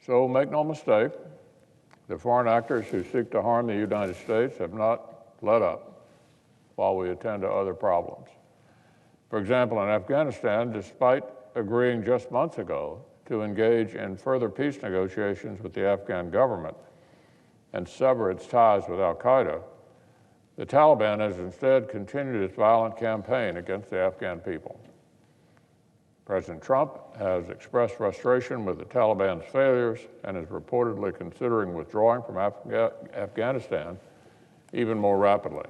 So make no mistake, the foreign actors who seek to harm the United States have not let up while we attend to other problems. For example, in Afghanistan, despite agreeing just months ago to engage in further peace negotiations with the Afghan government and sever its ties with al-Qaeda, the Taliban has instead continued its violent campaign against the Afghan people. President Trump has expressed frustration with the Taliban's failures and is reportedly considering withdrawing from Afghanistan even more rapidly.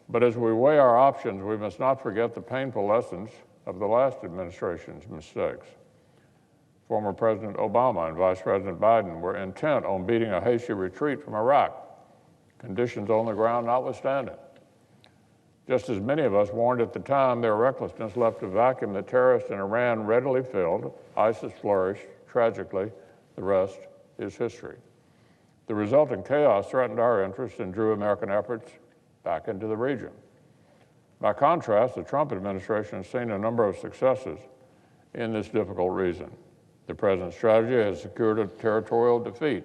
But as we weigh our options, we must not forget the painful lessons of the last administration's mistakes. Former President Obama and Vice President Biden were intent on beating a hasty retreat from Iraq, conditions on the ground notwithstanding. Just as many of us warned at the time, their recklessness left a vacuum that terrorists in Iran readily filled. ISIS flourished. Tragically, the rest is history. The resulting chaos threatened our interests and drew American efforts back into the region. By contrast, the Trump administration has seen a number of successes in this difficult region. The president's strategy has secured a territorial defeat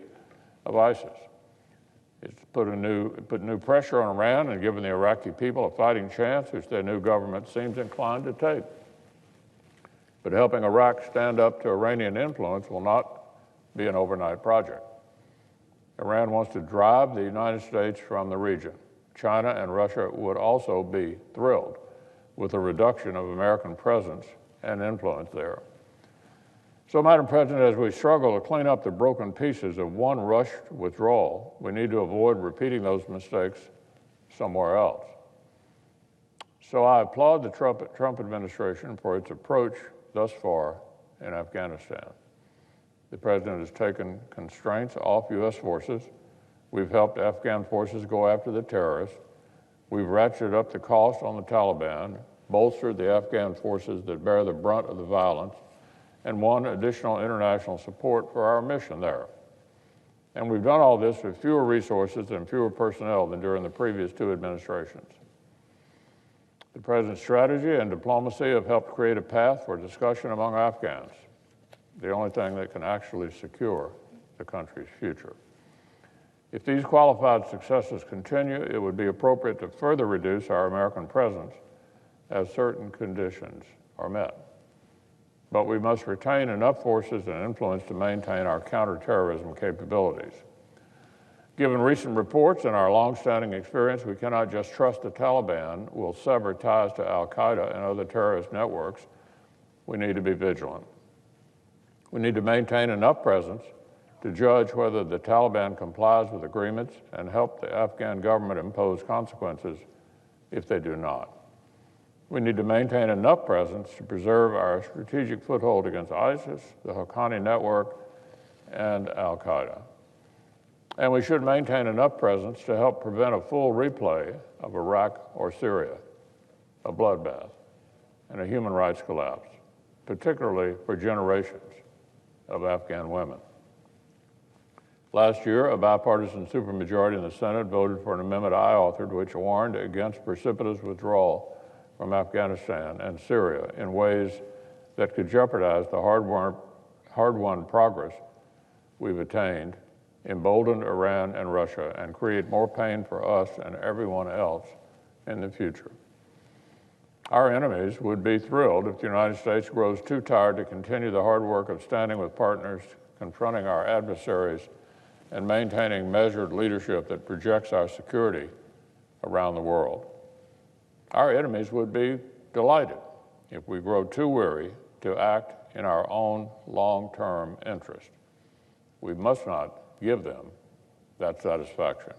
of ISIS. It's put new pressure on Iran and given the Iraqi people a fighting chance, which their new government seems inclined to take. But helping Iraq stand up to Iranian influence will not be an overnight project. Iran wants to drive the United States from the region. China and Russia would also be thrilled with a reduction of American presence and influence there. So, Madam President, as we struggle to clean up the broken pieces of one rushed withdrawal, we need to avoid repeating those mistakes somewhere else. So I applaud the Trump administration for its approach thus far in Afghanistan. The President has taken constraints off U.S. forces. We've helped Afghan forces go after the terrorists. We've ratcheted up the cost on the Taliban, bolstered the Afghan forces that bear the brunt of the violence, and won additional international support for our mission there. And we've done all this with fewer resources and fewer personnel than during the previous two administrations. The President's strategy and diplomacy have helped create a path for discussion among Afghans, the only thing that can actually secure the country's future. If these qualified successes continue, it would be appropriate to further reduce our American presence as certain conditions are met. But we must retain enough forces and influence to maintain our counterterrorism capabilities. Given recent reports and our longstanding experience, we cannot just trust the Taliban will sever ties to al-Qaeda and other terrorist networks. We need to be vigilant. We need to maintain enough presence to judge whether the Taliban complies with agreements and help the Afghan government impose consequences if they do not. We need to maintain enough presence to preserve our strategic foothold against ISIS, the Haqqani network, and al-Qaeda. And we should maintain enough presence to help prevent a full replay of Iraq or Syria, a bloodbath, and a human rights collapse, particularly for generations of Afghan women. Last year, a bipartisan supermajority in the Senate voted for an amendment I authored which warned against precipitous withdrawal from Afghanistan and Syria in ways that could jeopardize the hard-won progress we've attained, embolden Iran and Russia, and create more pain for us and everyone else in the future. Our enemies would be thrilled if the United States grows too tired to continue the hard work of standing with partners, confronting our adversaries, and maintaining measured leadership that projects our security around the world. Our enemies would be delighted if we grow too weary to act in our own long-term interest. We must not give them that satisfaction.